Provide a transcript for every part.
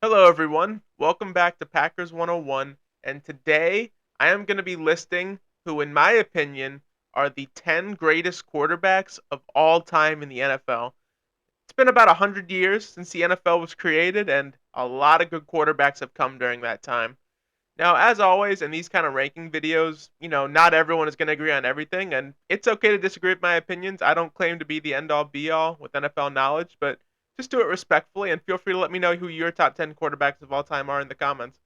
Hello, everyone. Welcome back to Packers 101. And today I am going to be listing who, in my opinion, are the 10 greatest quarterbacks of all time in the NFL. It's been about 100 years since the NFL was created, and a lot of good quarterbacks have come during that time. Now, as always, in these kind of ranking videos, not everyone is going to agree on everything, and it's okay to disagree with my opinions. I don't claim to be the end all be all with NFL knowledge, but just do it respectfully and feel free to let me know who your top 10 quarterbacks of all time are in the comments.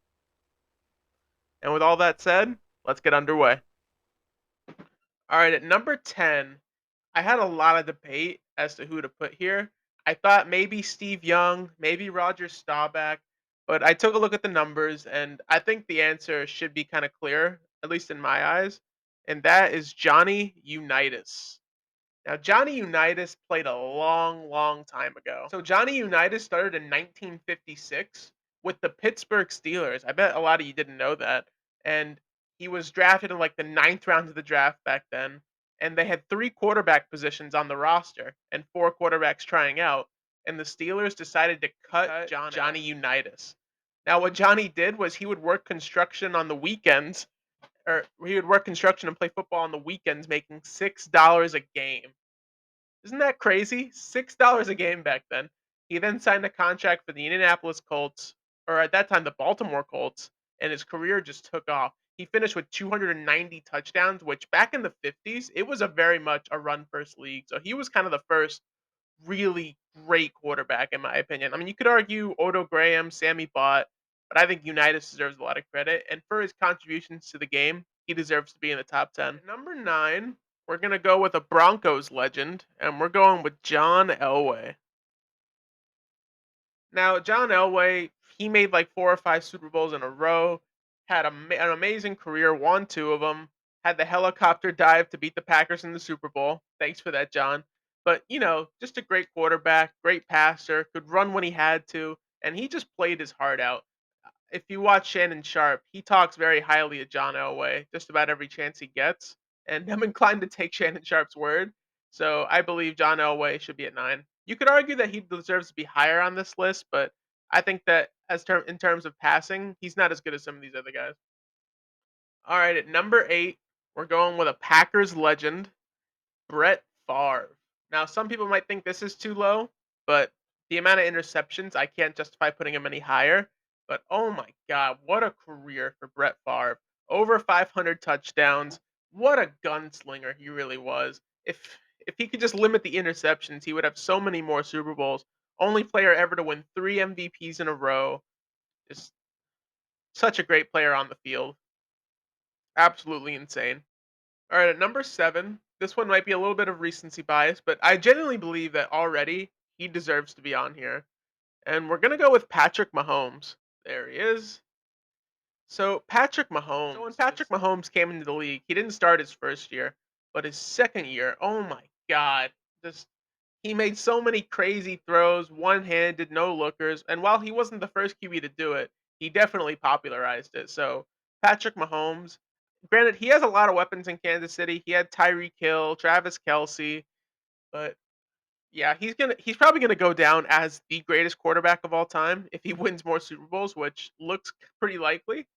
And with all that said, let's get underway. All right, at number 10, I had a lot of debate as to who to put here. I thought maybe Steve Young, maybe Roger Staubach, but I took a look at the numbers and I think the answer should be kind of clear, at least in my eyes, and that is Johnny Unitas. Now, Johnny Unitas played a long, long time ago. So, Johnny Unitas started in 1956 with the Pittsburgh Steelers. I bet a lot of you didn't know that. And he was drafted in like the ninth round of the draft back then. And they had three quarterback positions on the roster and four quarterbacks trying out. And the Steelers decided to cut Johnny Unitas. Now, what Johnny did was he would work construction on the weekends, or he would work construction and play football on the weekends, making $6 a game. Isn't that crazy? $6 a game back then. He then signed a contract for the Indianapolis Colts, or at that time the Baltimore Colts, and his career just took off. He finished with 290 touchdowns, which back in the 50s, it was a very much a run first league. So he was kind of the first really great quarterback in my opinion. I mean, you could argue Odo Graham, Sammy Bott, but I think Unitas deserves a lot of credit. And for his contributions to the game, he deserves to be in the top 10. Number 9, we're going to go with a Broncos legend, and we're going with John Elway. Now, John Elway, he made like 4 or 5 Super Bowls in a row, had an amazing career, won two of them, had the helicopter dive to beat the Packers in the Super Bowl. Thanks for that, John. But, just a great quarterback, great passer, could run when he had to, and he just played his heart out. If you watch Shannon Sharp, he talks very highly of John Elway just about every chance he gets, and I'm inclined to take Shannon Sharp's word. So I believe John Elway should be at 9. You could argue that he deserves to be higher on this list, but I think that in terms of passing, he's not as good as some of these other guys. All right, at number 8, we're going with a Packers legend, Brett Favre. Now, some people might think this is too low, but the amount of interceptions, I can't justify putting him any higher. But oh my God, what a career for Brett Favre. Over 500 touchdowns. What a gunslinger he really was. If he could just limit the interceptions, he would have so many more Super Bowls. Only player ever to win 3 MVPs in a row. Just such a great player on the field. Absolutely insane. All right, at number 7, this one might be a little bit of recency bias, but I genuinely believe that already he deserves to be on here. And we're going to go with Patrick Mahomes. There he is. So, Patrick Mahomes. So, when Patrick Mahomes came into the league, he didn't start his first year, but his second year, oh my God. Just he made so many crazy throws, one-handed, no lookers, and while he wasn't the first QB to do it, he definitely popularized it. So, Patrick Mahomes, granted, he has a lot of weapons in Kansas City. He had Tyreek Hill, Travis Kelsey, but yeah, he's probably gonna go down as the greatest quarterback of all time if he wins more Super Bowls, which looks pretty likely.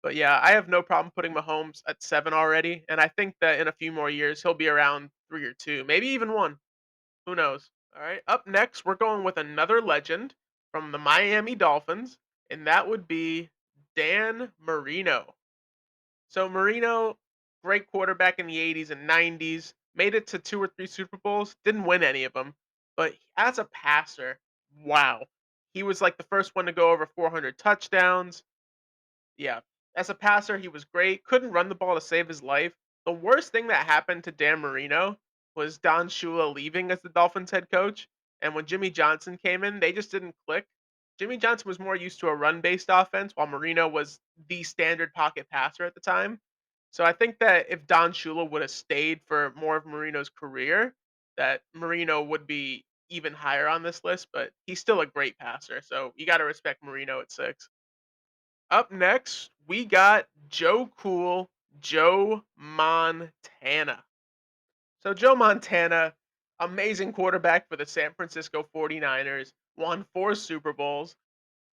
But yeah, I have no problem putting Mahomes at 7 already, and I think that in a few more years he'll be around 3 or 2, maybe even 1. Who knows? All right. Up next, we're going with another legend from the Miami Dolphins, and that would be Dan Marino. So Marino, great quarterback in the 80s and 90s, made it to 2 or 3 Super Bowls, didn't win any of them, but as a passer, wow. He was like the first one to go over 400 touchdowns. Yeah, as a passer, he was great. Couldn't run the ball to save his life. The worst thing that happened to Dan Marino was Don Shula leaving as the Dolphins head coach. And when Jimmy Johnson came in, they just didn't click. Jimmy Johnson was more used to a run based offense, while Marino was the standard pocket passer at the time. So I think that if Don Shula would have stayed for more of Marino's career, that Marino would be even higher on this list, but he's still a great passer. So you got to respect Marino at 6. Up next, we got Joe Cool, Joe Montana. So Joe Montana, amazing quarterback for the San Francisco 49ers, won 4 Super Bowls.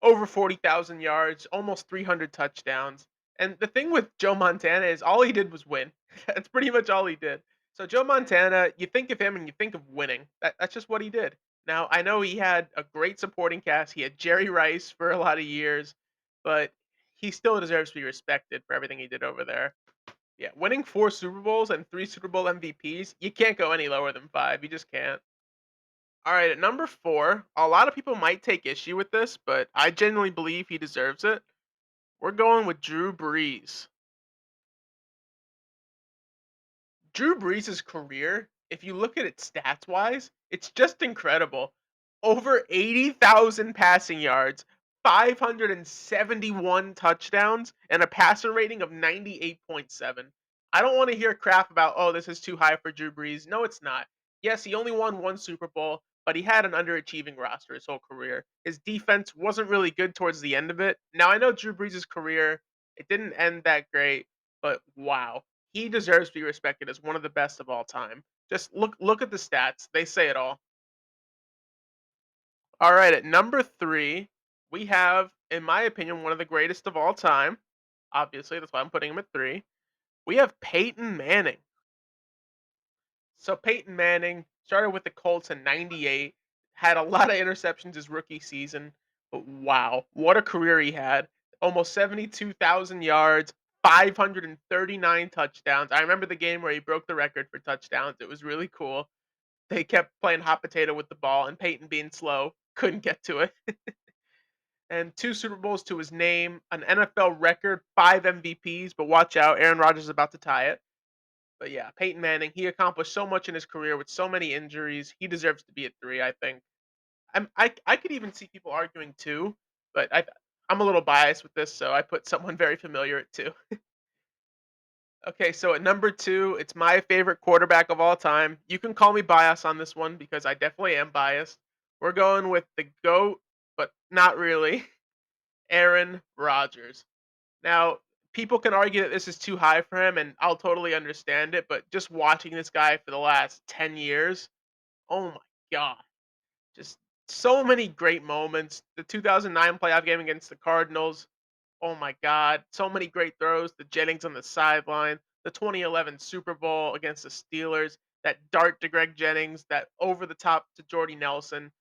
Over 40,000 yards, almost 300 touchdowns. And the thing with Joe Montana is all he did was win. That's pretty much all he did. So Joe Montana, you think of him and you think of winning. That's just what he did. Now, I know he had a great supporting cast. He had Jerry Rice for a lot of years, but he still deserves to be respected for everything he did over there. Yeah, winning 4 Super Bowls and 3 Super Bowl MVPs, you can't go any lower than 5. You just can't. All right, at number 4, a lot of people might take issue with this, but I genuinely believe he deserves it. We're going with Drew Brees. Drew Brees' career, if you look at it stats wise, it's just incredible. Over 80,000 passing yards, 571 touchdowns, and a passer rating of 98.7. I don't want to hear crap about, oh, this is too high for Drew Brees. No, it's not. Yes, he only won one Super Bowl, but he had an underachieving roster his whole career. His defense wasn't really good towards the end of it. Now, I know Drew Brees' career, it didn't end that great, but wow, he deserves to be respected as one of the best of all time. Just look at the stats. They say it all. All right, at number 3, we have, in my opinion, one of the greatest of all time. Obviously, that's why I'm putting him at 3. We have Peyton Manning. So Peyton Manning started with the Colts in '98, had a lot of interceptions his rookie season, but wow, what a career he had. Almost 72,000 yards, 539 touchdowns. I remember the game where he broke the record for touchdowns. It was really cool. They kept playing hot potato with the ball, and Peyton, being slow, couldn't get to it. And 2 Super Bowls to his name, an NFL record, 5 MVPs, but watch out, Aaron Rodgers is about to tie it. But yeah, Peyton Manning, he accomplished so much in his career with so many injuries. He deserves to be at 3, I think. I could even see people arguing 2, but I'm a little biased with this, so I put someone very familiar at 2. Okay, so at number 2, it's my favorite quarterback of all time. You can call me biased on this one because I definitely am biased. We're going with the GOAT, but not really, Aaron Rodgers. Now, people can argue that this is too high for him, and I'll totally understand it, but just watching this guy for the last 10 years, oh my god. Just so many great moments. The 2009 playoff game against the Cardinals, oh my god, so many great throws. The Jennings on the sideline, the 2011 Super Bowl against the Steelers, that dart to Greg Jennings, that over the top to Jordy Nelson.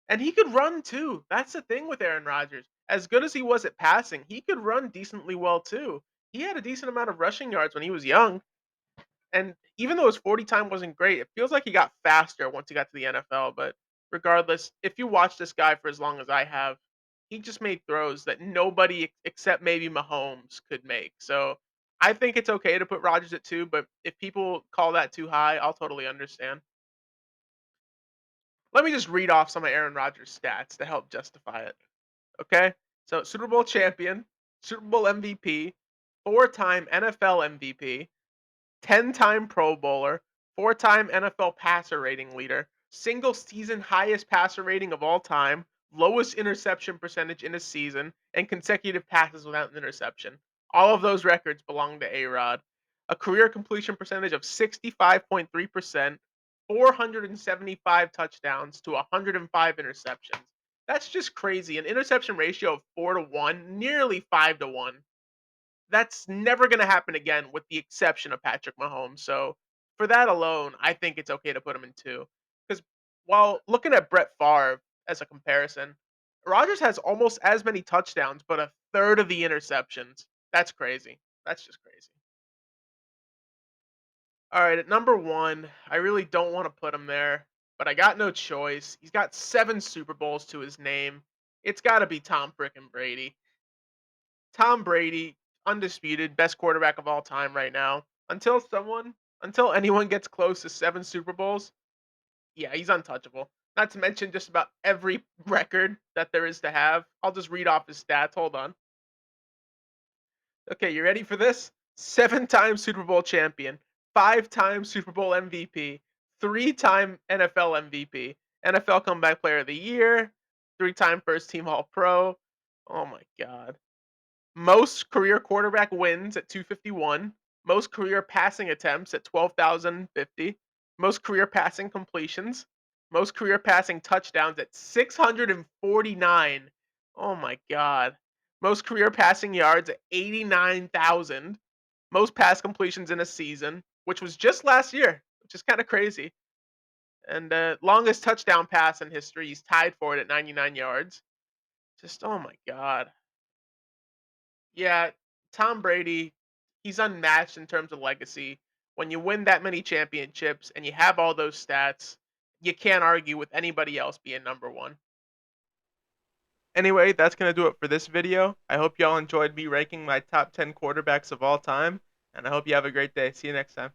And he could run too. That's the thing with Aaron Rodgers. As good as he was at passing, he could run decently well too. He had a decent amount of rushing yards when he was young. And even though his 40 time wasn't great, it feels like he got faster once he got to the NFL. But regardless, if you watch this guy for as long as I have, he just made throws that nobody except maybe Mahomes could make. So I think it's okay to put Rodgers at 2, but if people call that too high, I'll totally understand. Let me just read off some of Aaron Rodgers' stats to help justify it. Okay? So Super Bowl champion, Super Bowl MVP, 4-time NFL MVP, 10-time Pro Bowler, 4-time NFL passer rating leader, single season highest passer rating of all time, lowest interception percentage in a season, and consecutive passes without an interception. All of those records belong to A-Rod. A career completion percentage of 65.3%, 475 touchdowns to 105 interceptions. That's just crazy. An interception ratio of 4 to 1, nearly 5 to 1. That's never gonna happen again with the exception of Patrick Mahomes, so for that alone, I think it's okay to put him in 2. Because while looking at Brett Favre as a comparison, Rodgers has almost as many touchdowns, but a third of the interceptions. That's crazy. That's just crazy. Alright, at number 1, I really don't wanna put him there, but I got no choice. He's got 7 Super Bowls to his name. It's gotta be Tom frickin' Brady. Tom Brady, undisputed best quarterback of all time right now. Until anyone gets close to 7 Super Bowls, yeah, he's untouchable. Not to mention just about every record that there is to have. I'll just read off his stats. Hold on. Okay, you ready for this? 7-time Super Bowl champion, 5-time Super Bowl MVP, 3-time NFL MVP, NFL Comeback Player of the Year, 3-time First Team All Pro. Oh my god. Most career quarterback wins at 251, most career passing attempts at 12,050, most career passing completions, most career passing touchdowns at 649. Oh my god. Most career passing yards at 89,000. Most pass completions in a season, which was just last year, which is kind of crazy. And longest touchdown pass in history, he's tied for it at 99 yards. Just oh my god. Yeah, Tom Brady, he's unmatched in terms of legacy. When you win that many championships and you have all those stats, you can't argue with anybody else being number one. Anyway, that's going to do it for this video. I hope y'all enjoyed me ranking my top 10 quarterbacks of all time, and I hope you have a great day. See you next time.